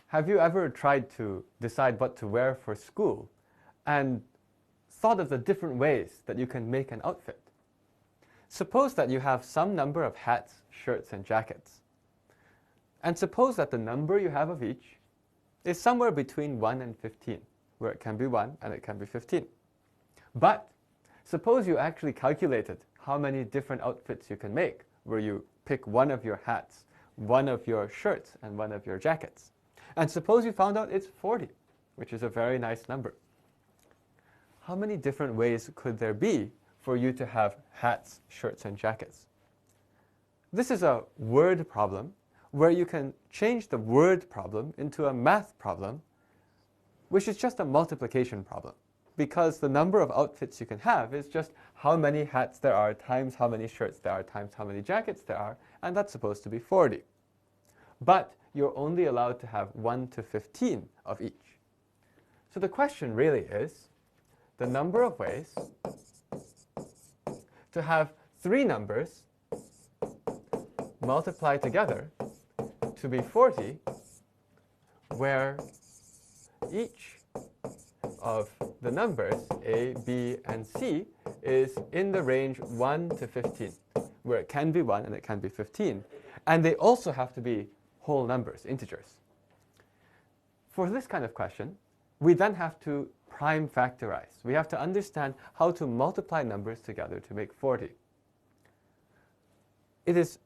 Have you ever tried to decide what to wear for school and thought of the different ways that you can make an outfit? Suppose that you have some number of hats, shirts, and jackets. And suppose that the number you have of each is somewhere between 1 and 15, where it can be 1 and it can be 15. But suppose you actually calculated how many different outfits you can make, where you pick one of your hats, one of your shirts, and one of your jackets. And suppose you found out it's 40, which is a very nice number. How many different ways could there be for you to have hats, shirts, and jackets? This is a word problem where you can change the word problem into a math problem, which is just a multiplication problem, because the number of outfits you can have is just how many hats there are times how many shirts there are times how many jackets there are, and that's supposed to be 40. But you're only allowed to have 1 to 15 of each. So the question really is the number of ways to have 3 numbers multiplied together to be 40, where each of the numbers A, B, and C is in the range 1 to 15, where it can be 1 and it can be 15. And they also have to be whole numbers, integers. For this kind of question, we then have to prime factorize. We have to understand how to multiply numbers together to make 40. It is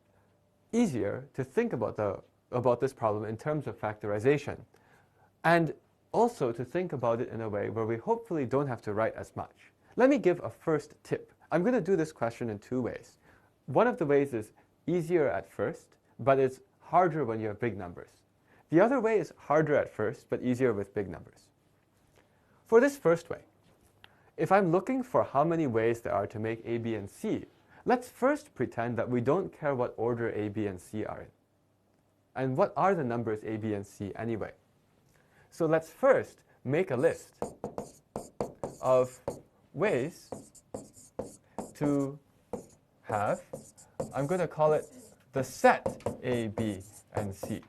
easier to think about this problem in terms of factorization, and also to think about it in a way where we hopefully don't have to write as much. Let me give a first tip. I'm going to do this question in 2 ways. One of the ways is easier at first, but it's harder when you have big numbers. The other way is harder at first, but easier with big numbers. For this first way, if I'm looking for how many ways there are to make A, B, and C, let's first pretend that we don't care what order A, B, and C are in. And what are the numbers A, B, and C anyway? So let's first make a list of ways to have, I'm going to call it the set A, B, and C.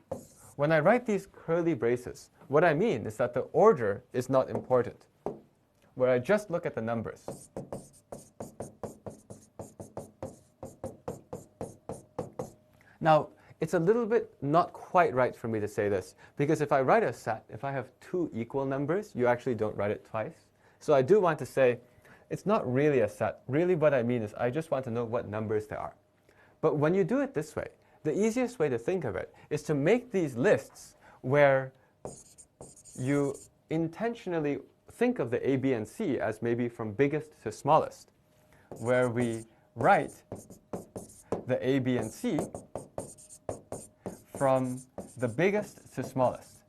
When I write these curly braces, what I mean is that the order is not important, where I just look at the numbers. Now, it's a little bit not quite right for me to say this, because if I write a set, if I have 2 equal numbers, you actually don't write it twice. So I do want to say it's not really a set. Really what I mean is I just want to know what numbers there are. But when you do it this way, the easiest way to think of it is to make these lists where you intentionally think of the A, B, and C as maybe from biggest to smallest, where we write the A, B, and C from the biggest to smallest.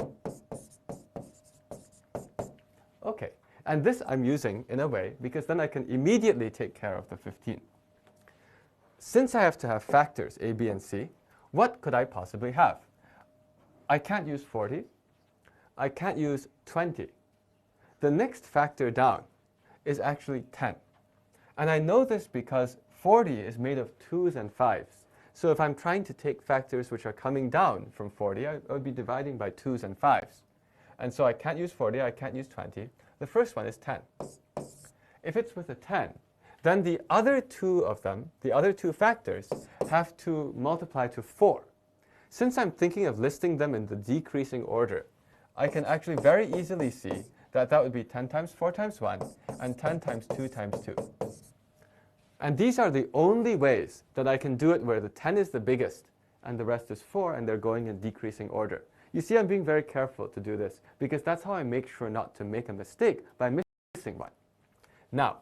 Okay, and this I'm using in a way because then I can immediately take care of the 15. Since I have to have factors A, B, and C, what could I possibly have? I can't use 40. I can't use 20. The next factor down is actually 10. And I know this because 40 is made of 2's and 5's. So if I'm trying to take factors which are coming down from 40, I would be dividing by 2's and 5's. And so I can't use 40, I can't use 20. The first one is 10. If it's with a 10, then the other 2 of them, the other 2 factors, have to multiply to 4. Since I'm thinking of listing them in the decreasing order, I can actually very easily see that that would be 10 times 4 times 1, and 10 times 2 times 2. And these are the only ways that I can do it where the 10 is the biggest, and the rest is 4, and they're going in decreasing order. You see, I'm being very careful to do this, because that's how I make sure not to make a mistake by missing one. Now,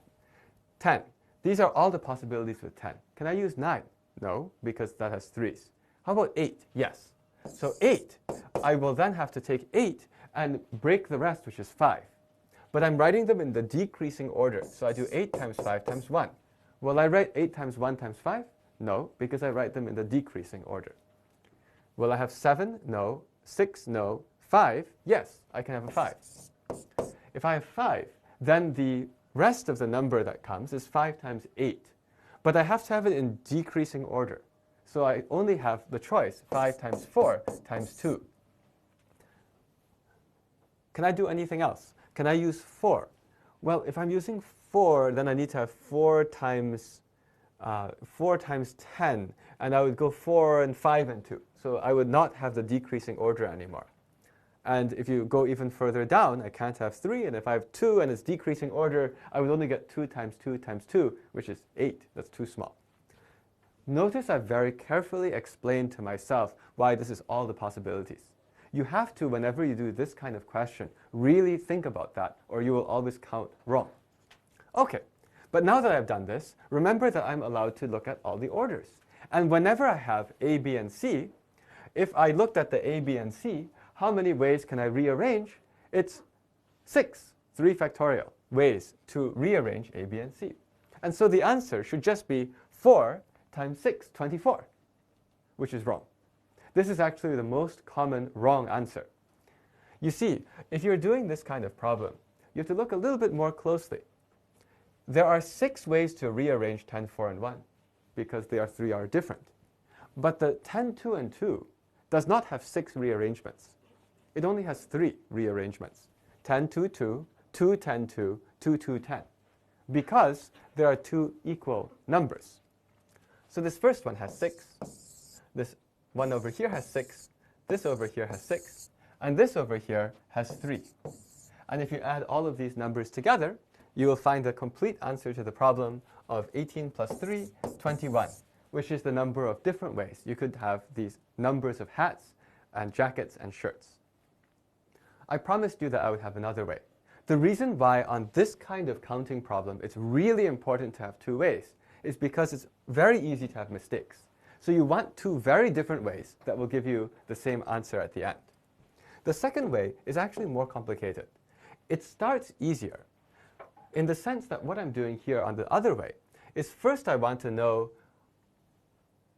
10. These are all the possibilities with 10. Can I use 9? No, because that has 3's. How about 8? Yes. So 8, I will then have to take 8 and break the rest, which is 5. But I'm writing them in the decreasing order. So I do 8 times 5 times 1. Will I write 8 times 1 times 5? No, because I write them in the decreasing order. Will I have 7? No. 6? No. 5? Yes, I can have a 5. If I have 5, then the rest of the number that comes is 5 times 8. But I have to have it in decreasing order. So I only have the choice 5 times 4 times 2. Can I do anything else? Can I use 4? Well, if I'm using 4, then I need to have 4 times 10, and I would go 4 and 5 and 2. So I would not have the decreasing order anymore. And if you go even further down, I can't have 3, and if I have 2 and it's decreasing order, I would only get 2 times 2 times 2, which is 8. That's too small. Notice I've very carefully explained to myself why this is all the possibilities. You have to, whenever you do this kind of question, really think about that, or you will always count wrong. Okay, but now that I've done this, remember that I'm allowed to look at all the orders. And whenever I have A, B, and C, if I looked at the A, B, and C, how many ways can I rearrange? It's 6, 3 factorial ways to rearrange A, B, and C. And so the answer should just be 4 times 6, 24, which is wrong. This is actually the most common wrong answer. You see, if you're doing this kind of problem, you have to look a little bit more closely. There are 6 ways to rearrange 10, 4, and 1, because they are 3 are different. But the 10, 2, and 2 does not have 6 rearrangements. It only has 3 rearrangements. 10, 2, 2, 2, 10, 2, 2, 2, 10. Because there are 2 equal numbers. So this first one has 6. This one over here has 6. This over here has 6. And this over here has 3. And if you add all of these numbers together, you will find the complete answer to the problem of 18 plus 3, 21, which is the number of different ways you could have these numbers of hats and jackets and shirts. I promised you that I would have another way. The reason why on this kind of counting problem it's really important to have 2 ways is because it's very easy to have mistakes. So you want 2 very different ways that will give you the same answer at the end. The second way is actually more complicated. It starts easier in the sense that what I'm doing here on the other way is first I want to know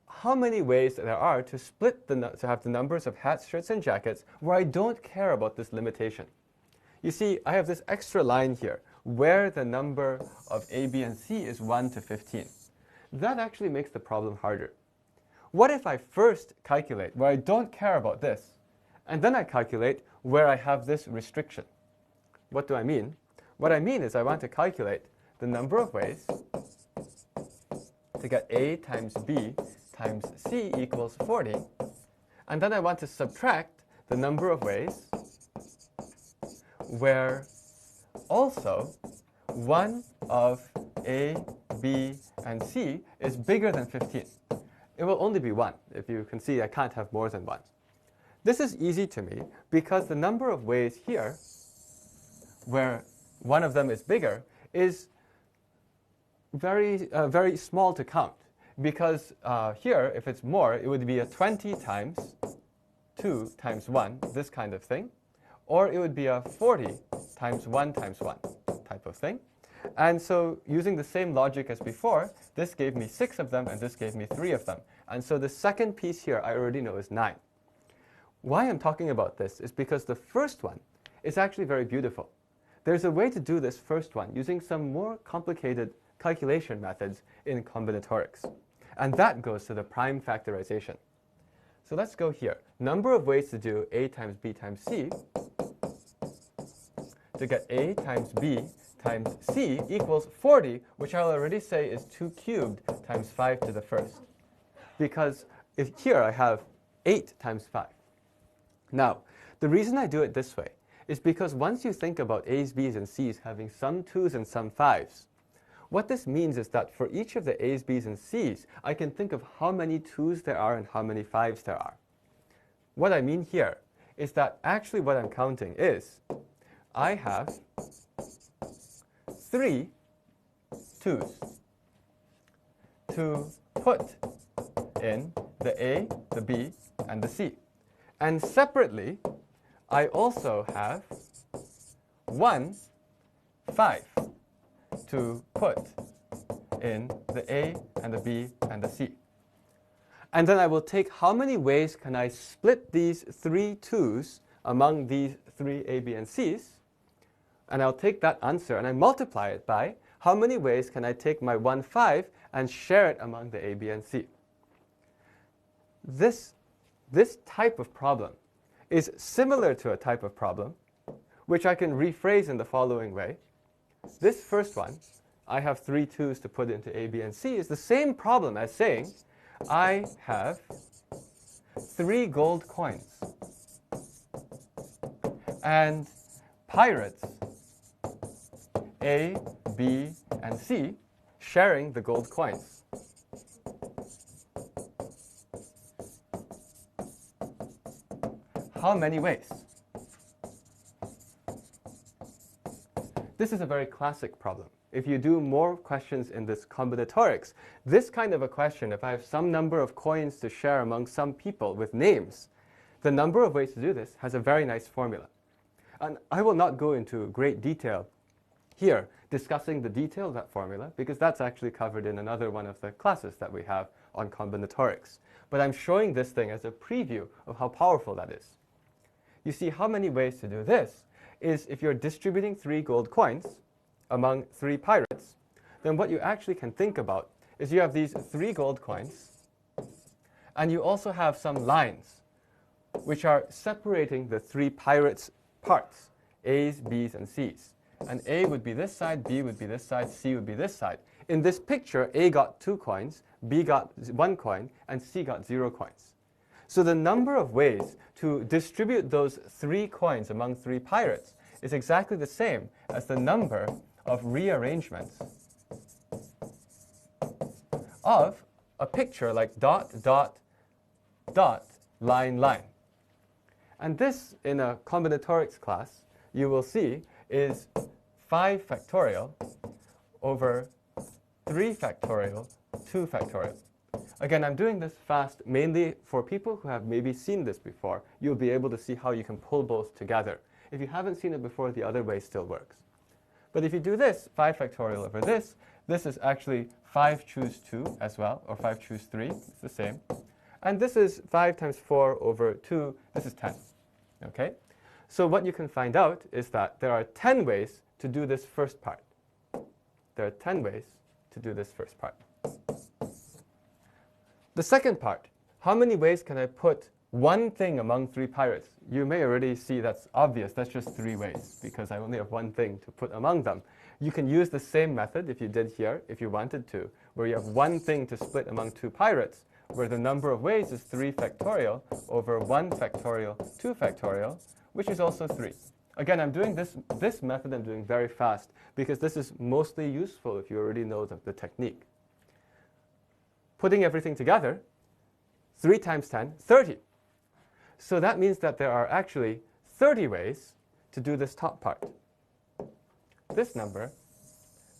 how many ways there are to split to have the numbers of hats, shirts, and jackets where I don't care about this limitation. You see, I have this extra line here where the number of A, B, and C is 1 to 15. That actually makes the problem harder. What if I first calculate where I don't care about this, and then I calculate where I have this restriction? What do I mean? What I mean is I want to calculate the number of ways to get A times B times C equals 40, and then I want to subtract the number of ways where also one of A, B, and C is bigger than 15. It will only be 1. If you can see, I can't have more than 1. This is easy to me because the number of ways here where one of them is bigger is very small to count. Because here, if it's more, it would be a 20 times 2 times 1, this kind of thing. Or it would be a 40 times 1 times 1 type of thing. And so using the same logic as before, this gave me 6 of them, and this gave me 3 of them. And so the second piece here I already know is 9. Why I'm talking about this is because the first one is actually very beautiful. There's a way to do this first one using some more complicated calculation methods in combinatorics. And that goes to the prime factorization. So let's go here. Number of ways to do A times B times C to get A times B times C equals 40, which I'll already say is 2 cubed times 5 to the first. Because if here I have 8 times 5. Now, the reason I do it this way is because once you think about A's, B's, and C's having some 2's and some 5's, what this means is that for each of the A's, B's, and C's, I can think of how many 2's there are and how many 5's there are. What I mean here is that actually what I'm counting is I have 3 2's to put in the A, the B, and the C. And separately, I also have 1 5 to put in the A and the B and the C. And then I will take how many ways can I split these 3 2's among these 3 A, B, and C's, and I'll take that answer and I multiply it by how many ways can I take my 1 5 and share it among the A, B, and C. This type of problem is similar to a type of problem which I can rephrase in the following way. This first one, I have 3 2's to put into A, B, and C, is the same problem as saying I have 3 gold coins and pirates A, B, and C sharing the gold coins. How many ways? This is a very classic problem. If you do more questions in this combinatorics, this kind of a question, if I have some number of coins to share among some people with names, the number of ways to do this has a very nice formula. And I will not go into great detail here discussing the detail of that formula, because that's actually covered in another one of the classes that we have on combinatorics. But I'm showing this thing as a preview of how powerful that is. You see, how many ways to do this is if you're distributing 3 gold coins among 3 pirates, then what you actually can think about is you have these 3 gold coins, and you also have some lines which are separating the 3 pirates' parts, A's, B's, and C's. And A would be this side, B would be this side, C would be this side. In this picture, A got 2 coins, B got 1 coin, and C got 0 coins. So the number of ways to distribute those 3 coins among 3 pirates is exactly the same as the number of rearrangements of a picture like dot, dot, dot, line, line. And this, in a combinatorics class, you will see is 5 factorial over 3 factorial, 2 factorial. Again, I'm doing this fast mainly for people who have maybe seen this before. You'll be able to see how you can pull both together. If you haven't seen it before, the other way still works. But if you do this, 5 factorial over this is actually 5 choose 2 as well, or 5 choose 3. It's the same. And this is 5 times 4 over 2. This is 10. Okay? So what you can find out is that there are 10 ways to do this first part. There are 10 ways to do this first part. The second part, how many ways can I put one thing among 3 pirates? You may already see that's obvious. That's just 3 ways, because I only have one thing to put among them. You can use the same method if you did here, if you wanted to, where you have one thing to split among 2 pirates, where the number of ways is 3 factorial over 1 factorial, 2 factorial, which is also 3. Again, I'm doing this method I'm doing very fast, because this is mostly useful if you already know the technique. Putting everything together, 3 times 10, 30. So that means that there are actually 30 ways to do this top part. This number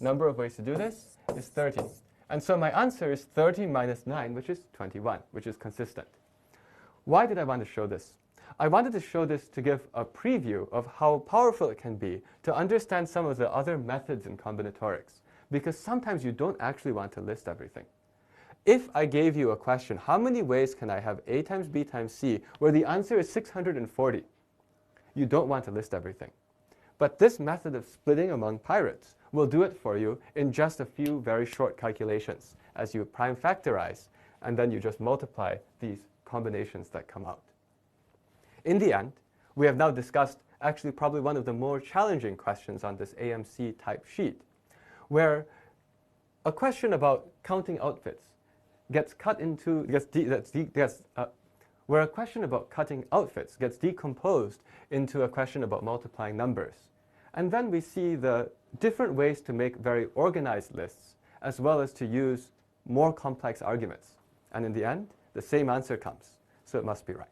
of ways to do this is 30. And so my answer is 30 minus 9, which is 21, which is consistent. Why did I want to show this? I wanted to show this to give a preview of how powerful it can be to understand some of the other methods in combinatorics, because sometimes you don't actually want to list everything. If I gave you a question, how many ways can I have A times B times C, where the answer is 640, you don't want to list everything. But this method of splitting among pirates will do it for you in just a few very short calculations, as you prime factorize, and then you just multiply these combinations that come out. In the end, we have now discussed actually probably one of the more where a question about counting outfits gets decomposed into a question about multiplying numbers. And then we see the different ways to make very organized lists, as well as to use more complex arguments. And in the end, the same answer comes. So it must be right.